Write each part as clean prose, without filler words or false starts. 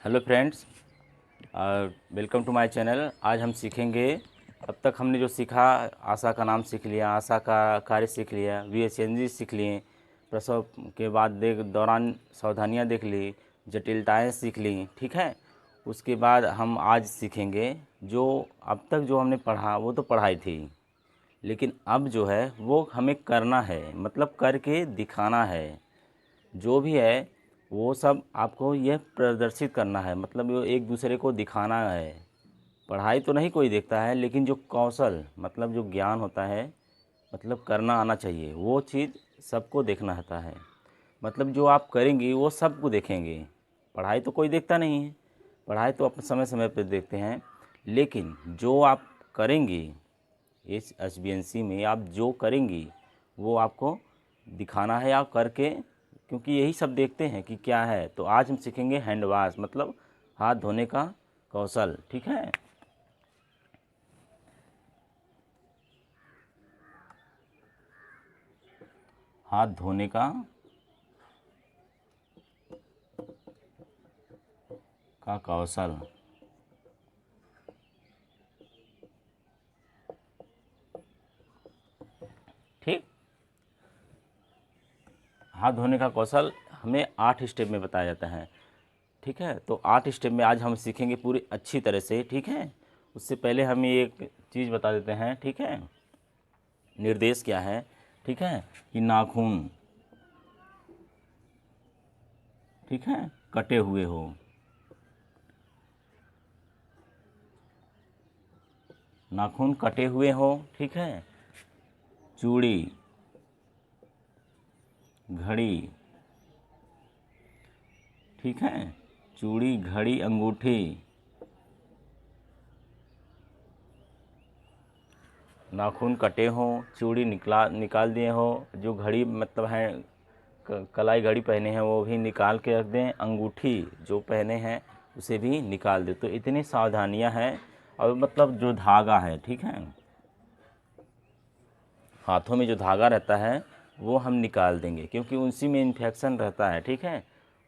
Hello friends, welcome to my channel. आज हम सीखेंगे, अब तक हमने जो सीखा, आशा का नाम सीख लिया, आशा का कार्य सीख लिया, VHNG सीख लिए, प्रसव के बाद दौरान सावधानियां देख ली, जटिलताएं सीख ली। ठीक है। उसके बाद हम आज सीखेंगे, जो अब तक जो हमने पढ़ा वो तो पढ़ाई थी, लेकिन अब जो है वो हमें करना है, मतलब करके दिखाना है। जो भी है वो सब आपको यह प्रदर्शित करना है, मतलब वो एक दूसरे को दिखाना है। पढ़ाई तो नहीं कोई देखता है, लेकिन जो कौशल, मतलब जो ज्ञान होता है, मतलब करना आना चाहिए, वो चीज़ सबको देखना होता है। मतलब जो आप करेंगी वो सबको देखेंगे। पढ़ाई तो कोई देखता नहीं है, पढ़ाई तो अपने समय समय पर देखते हैं, लेकिन जो आप करेंगी इस HBNC में, आप जो करेंगी वो आपको दिखाना है, आप करके, क्योंकि यही सब देखते हैं कि क्या है। तो आज हम सीखेंगे हैंड वाश, मतलब हाथ धोने का कौशल। ठीक है। हाथ धोने का कौशल। ठीक। हाथ धोने का कौशल हमें 8 स्टेप में बताया जाता है। ठीक है। तो 8 स्टेप में आज हम सीखेंगे पूरी अच्छी तरह से। ठीक है। उससे पहले हम एक चीज़ बता देते हैं। ठीक है। निर्देश क्या है। ठीक है। कि नाखून, ठीक है, कटे हुए हो। नाखून कटे हुए हो। ठीक है। चूड़ी, घड़ी, ठीक है, चूड़ी, घड़ी, अंगूठी। नाखून कटे हो, चूड़ी निकाल दिए हो, जो घड़ी मतलब है कलाई घड़ी पहने हैं वो भी निकाल के रख दें, अंगूठी जो पहने हैं उसे भी निकाल दें। तो इतनी सावधानियां हैं। और मतलब जो धागा है, ठीक है, हाथों में जो धागा रहता है वो हम निकाल देंगे, क्योंकि उसी में इन्फेक्शन रहता है। ठीक है।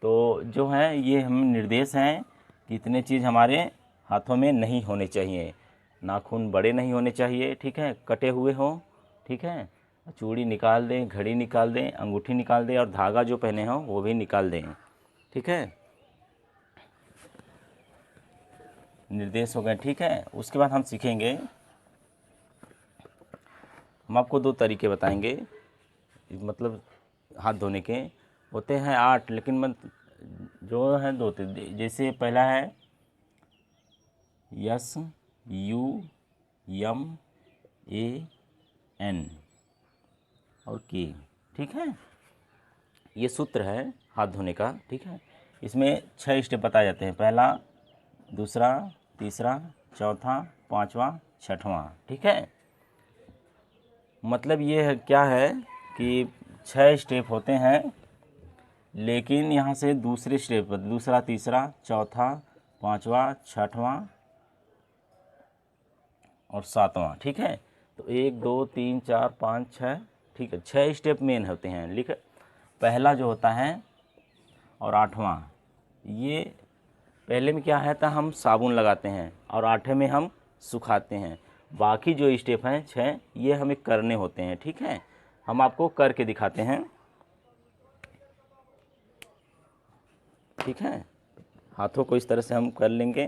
तो जो है ये हम निर्देश हैं कि इतने चीज़ हमारे हाथों में नहीं होने चाहिए। नाखून बड़े नहीं होने चाहिए, ठीक है, कटे हुए हों, ठीक है, चूड़ी निकाल दें, घड़ी निकाल दें, अंगूठी निकाल दें, और धागा जो पहने हों वो भी निकाल दें। ठीक है। निर्देश हो गए। ठीक है। उसके बाद हम सीखेंगे, हम आपको 2 तरीके बताएंगे, मतलब हाथ धोने के होते हैं 8, लेकिन जो है 2 जैसे पहला है SUMAN और K। ठीक है। ये सूत्र है हाथ धोने का। ठीक है। इसमें 6 स्टेप बताए जाते हैं, पहला, दूसरा, तीसरा, चौथा, पांचवा, छठवां। ठीक है। मतलब ये है क्या है कि 6 स्टेप होते हैं, लेकिन यहाँ से दूसरे स्टेप पर दूसरा, तीसरा, चौथा, पांचवा, छठवां और सातवां। ठीक है। तो 1 2 3 4 5 6, ठीक है, 6 स्टेप मेन होते हैं। लिख, पहला जो होता है और 8वां, ये पहले में क्या है था, हम साबुन लगाते हैं, और 8वें में हम सुखाते हैं। बाकी जो स्टेप हैं 6, ये हमें करने होते हैं। ठीक है। हम आपको करके दिखाते हैं। ठीक है। हाथों को इस तरह से हम कर लेंगे।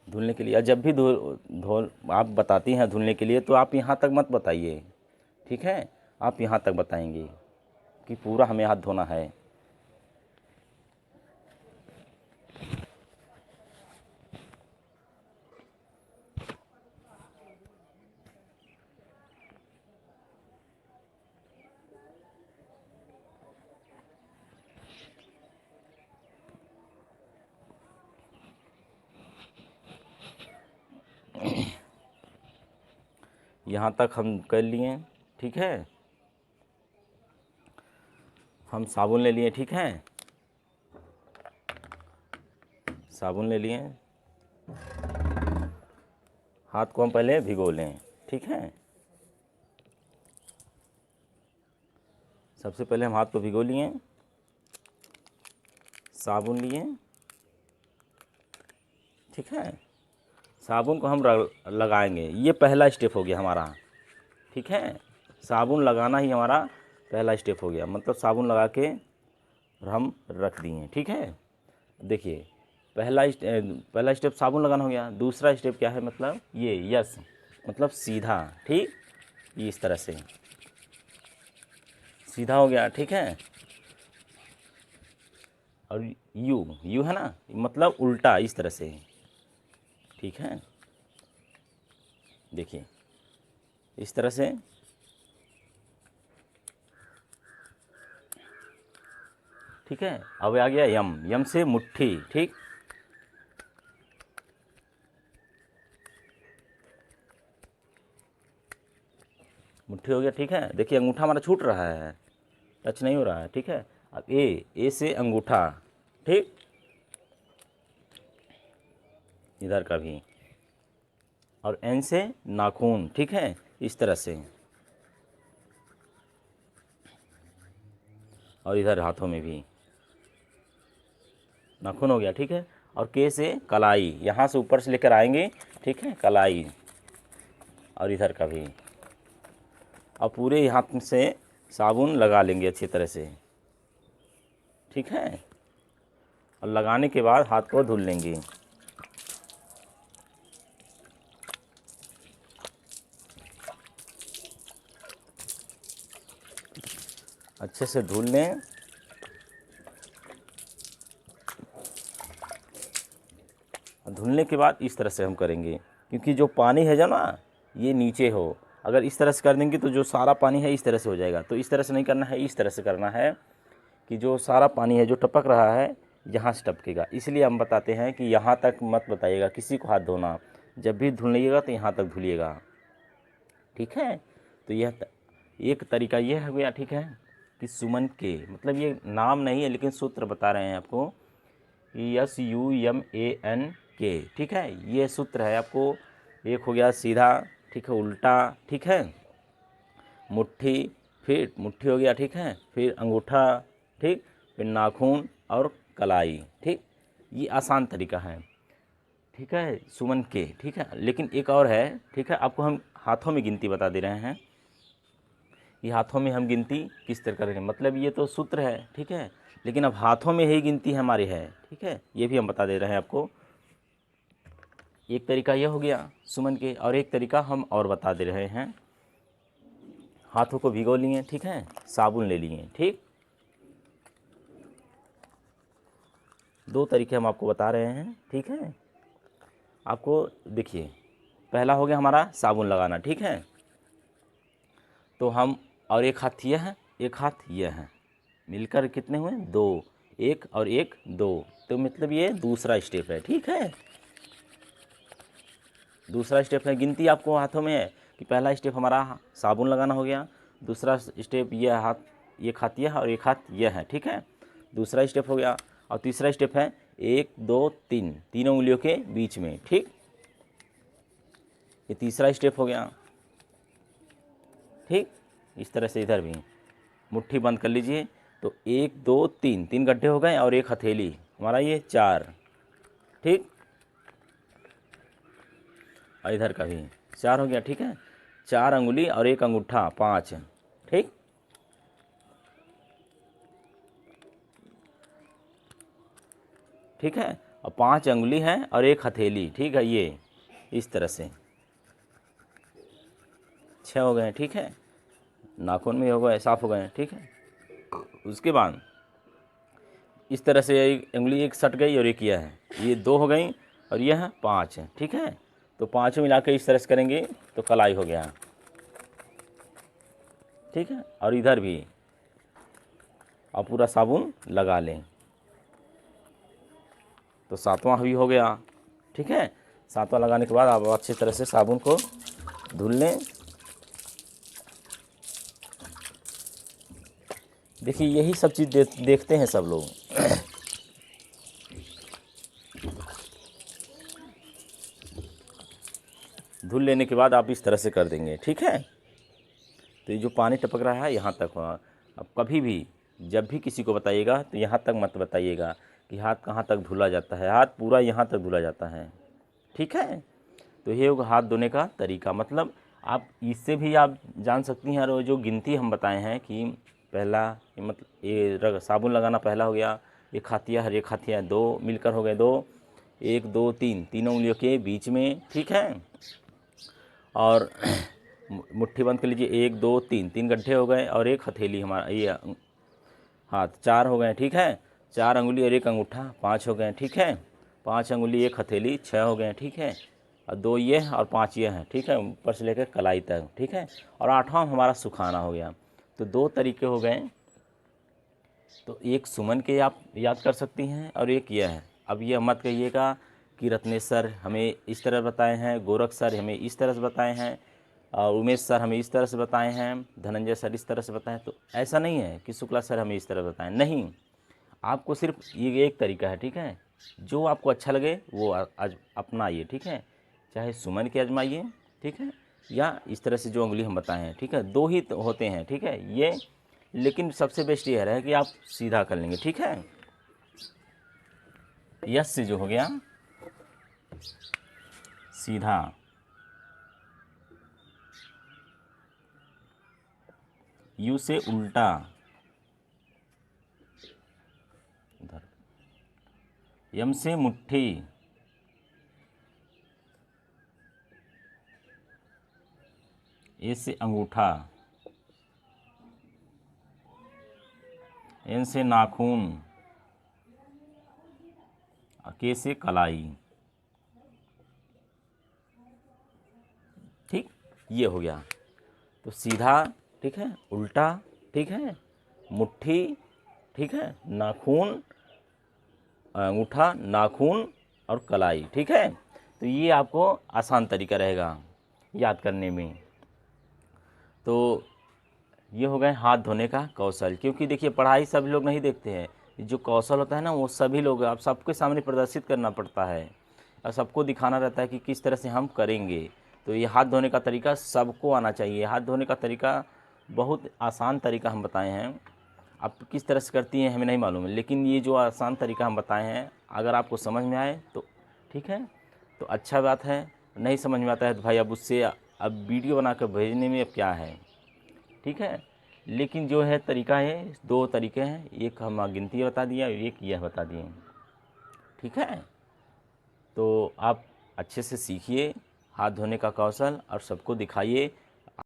धुलने के लिए, जब भी धो धो आप बताती हैं धुलने के लिए, तो आप यहाँ तक मत बताइए। ठीक है। आप यहाँ तक बताएंगे कि पूरा हमें हाथ धोना है। यहाँ तक हम कर लिए। ठीक है। हम साबुन ले लिए। ठीक है। साबुन ले लिए, हाथ को हम पहले भिगो लें। ठीक है। सबसे पहले हम हाथ को भिगो लिए, साबुन लिए, ठीक है। साबुन को हम लगाएंगे, ये पहला स्टेप हो गया हमारा, ठीक है। साबुन लगाना ही हमारा पहला स्टेप हो गया, मतलब साबुन लगा के हम रख दिए, ठीक है। देखिए पहला स्टेप साबुन लगाना हो गया। दूसरा स्टेप क्या है, मतलब ये यस, मतलब सीधा, ठीक, ये इस तरह से सीधा हो गया, ठीक है। और यू यू है ना, मतलब उल्टा इस तरह से, ठीक है। देखिए इस तरह से, ठीक है। अब आ गया यम, यम से मुट्ठी, ठीक, मुट्ठी हो गया, ठीक है। देखिए अंगूठा हमारा छूट रहा है, टच नहीं हो रहा है, ठीक है। अब ए से अंगूठा, ठीक, इधर का भी, और एन से नाखून, ठीक है, इस तरह से, और इधर हाथों में भी नाखून हो गया, ठीक है। और के से कलाई, यहाँ से ऊपर से लेकर आएंगे, ठीक है, कलाई, और इधर का भी। और पूरे हाथ से साबुन लगा लेंगे अच्छी तरह से, ठीक है। और लगाने के बाद हाथ को धुल लेंगे, अच्छे से धुल लें। धुलने के बाद इस तरह से हम करेंगे, क्योंकि जो पानी है जो ना, ये नीचे हो, अगर इस तरह से कर देंगे तो जो सारा पानी है इस तरह से हो जाएगा। तो इस तरह से नहीं करना है, इस तरह से करना है कि जो सारा पानी है जो टपक रहा है यहाँ से टपकेगा। इसलिए हम बताते हैं कि यहाँ तक मत बताइएगा किसी को हाथ धोना, जब भी धुलिएगा तो यहाँ तक धुलिएगा, ठीक है। तो यह एक तरीका यह हो गया, ठीक है, कि सुमन के, मतलब ये नाम नहीं है लेकिन सूत्र बता रहे हैं आपको, SUMAN के, ठीक है, ये सूत्र है आपको। एक हो गया सीधा, ठीक है, उल्टा, ठीक है, मुट्ठी, फिर मुट्ठी हो गया, ठीक है, फिर अंगूठा, ठीक, फिर नाखून और कलाई, ठीक। ये आसान तरीका है, ठीक है, सुमन के, ठीक है। लेकिन एक और है, ठीक है, आपको हम हाथों में गिनती बता दे रहे हैं। ये हाथों में हम गिनती किस तरह करेंगे, मतलब ये तो सूत्र है, ठीक है, लेकिन अब हाथों में ही गिनती हमारी है, ठीक है, ये भी हम बता दे रहे हैं आपको। एक तरीका यह हो गया सुमन के, और एक तरीका हम और बता दे रहे हैं। हाथों को भिगो लिए, ठीक है, साबुन ले लिए, ठीक, दो तरीके हम आपको बता रहे हैं, ठीक है। आपको देखिए पहला हो गया हमारा साबुन लगाना, ठीक है। तो हम, और एक हाथ यह है, एक हाथ यह है, मिलकर कितने हुए, दो, एक और एक दो, तो मतलब ये दूसरा स्टेप है, ठीक है। दूसरा स्टेप है, गिनती आपको हाथों में है कि पहला स्टेप हमारा साबुन लगाना हो गया, दूसरा स्टेप यह हाथ, एक हाथ यह और एक हाथ यह है, ठीक है, दूसरा स्टेप हो गया। और तीसरा स्टेप है 1 2 3, तीनों उंगलियों के बीच में, ठीक, ये तीसरा स्टेप हो गया, ठीक। इस तरह से इधर भी मुट्ठी बंद कर लीजिए, तो 1 2 3, तीन गड्ढे हो गए और एक हथेली, हमारा ये 4, ठीक, और इधर का भी 4 हो गया, ठीक है। 4 अंगुली और एक अंगूठा, 5, ठीक, ठीक है। और 5 अंगुली है और एक हथेली, ठीक है, ये इस तरह से 6 हो गए, ठीक है। नाखून में हो गए, साफ हो गए, ठीक है। उसके बाद इस तरह से एक उंगली एक सट गई और एक यह है, ये 2 हो गई और यह 5 है, ठीक है। तो पाँचों मिला के इस तरह से करेंगे तो कलाई हो गया, ठीक है। और इधर भी आप पूरा साबुन लगा लें तो सातवां भी हो गया, ठीक है। सातवां लगाने के बाद आप अच्छी तरह से साबुन को धुल लें। देखिए यही सब चीज़ देखते हैं सब लोग। धुल लेने के बाद आप इस तरह से कर देंगे, ठीक है। तो ये जो पानी टपक रहा है यहाँ तक हुआ, अब कभी भी जब भी किसी को बताइएगा तो यहाँ तक मत बताइएगा कि हाथ कहाँ तक धुला जाता है, हाथ पूरा यहाँ तक धुला जाता है। ठीक है, तो ये होगा हाथ धोने का तरीका। मतलब आप इससे भी आप जान सकती हैं, और जो गिनती हम बताए हैं कि पहला मतलब ये साबुन लगाना पहला हो गया, एक हाथिया हर एक हाथिया दो मिलकर हो गए दो, एक दो तीन, तीनों उंगलियों के बीच में। ठीक है, और मुट्ठी बंद कर लीजिए, एक दो तीन, तीन गड्ढे हो गए, और एक हथेली हमारा ये हाथ, चार हो गए। ठीक है, चार अंगुली और एक अंगूठा, पाँच हो गए। ठीक है, पाँच अंगुली एक हथेली, छः हो गए। ठीक है, और दो ये और पाँच ये हैं। ठीक है, ऊपर से लेकर कलाई तक। ठीक है, और आठवां हमारा सुखाना हो गया। तो दो तरीके हो गए। तो एक सुमन के आप याद कर सकती हैं, और एक यह है। अब यह मत कहिएगा कि रत्नेश सर हमें इस तरह बताए हैं, गोरख सर हमें इस तरह से बताए हैं, और उमेश सर हमें इस तरह से बताए हैं, धनंजय सर इस तरह से बताएं। तो ऐसा नहीं है कि शुक्ला सर हमें इस तरह बताएं, नहीं। आपको सिर्फ ये एक तरीका है। ठीक है, जो आपको अच्छा लगे वो आज अपनाइए। ठीक है, चाहे सुमन के आजमाइए। ठीक है, या इस तरह से जो उंगली हम बताए हैं। ठीक है, दो ही तो होते हैं। ठीक है, ये लेकिन सबसे बेस्ट ये है कि आप सीधा कर लेंगे। ठीक है, यस से जो हो गया सीधा, यू से उल्टा, उधर, यम से मुट्ठी, ए से अंगूठा, एन से नाखून, के से कलाई। ठीक, ये हो गया। तो सीधा, ठीक है, उल्टा, ठीक है, मुट्ठी, ठीक है, नाखून, अंगूठा, नाखून और कलाई। ठीक है, तो ये आपको आसान तरीका रहेगा याद करने में। तो ये हो गए हाथ धोने का कौशल। क्योंकि देखिए पढ़ाई सभी लोग नहीं देखते हैं, जो कौशल होता है ना वो सभी लोग आप सबके सामने प्रदर्शित करना पड़ता है, और सबको दिखाना रहता है कि किस तरह से हम करेंगे। तो ये हाथ धोने का तरीका सबको आना चाहिए। हाथ धोने का तरीका बहुत आसान तरीका हम बताए हैं। आप किस तरह से करती हैं हमें नहीं मालूम है, लेकिन ये जो आसान तरीका हम बताए हैं अगर आपको समझ में आए तो ठीक है, तो अच्छा बात है। नहीं समझ में आता है तो भाई अब उससे अब वीडियो बना कर भेजने में अब क्या है। ठीक है, लेकिन जो है तरीका है, दो तरीके हैं, एक हम गिनती बता दिया, एक यह बता दिए। ठीक है, तो आप अच्छे से सीखिए हाथ धोने का कौशल और सबको दिखाइए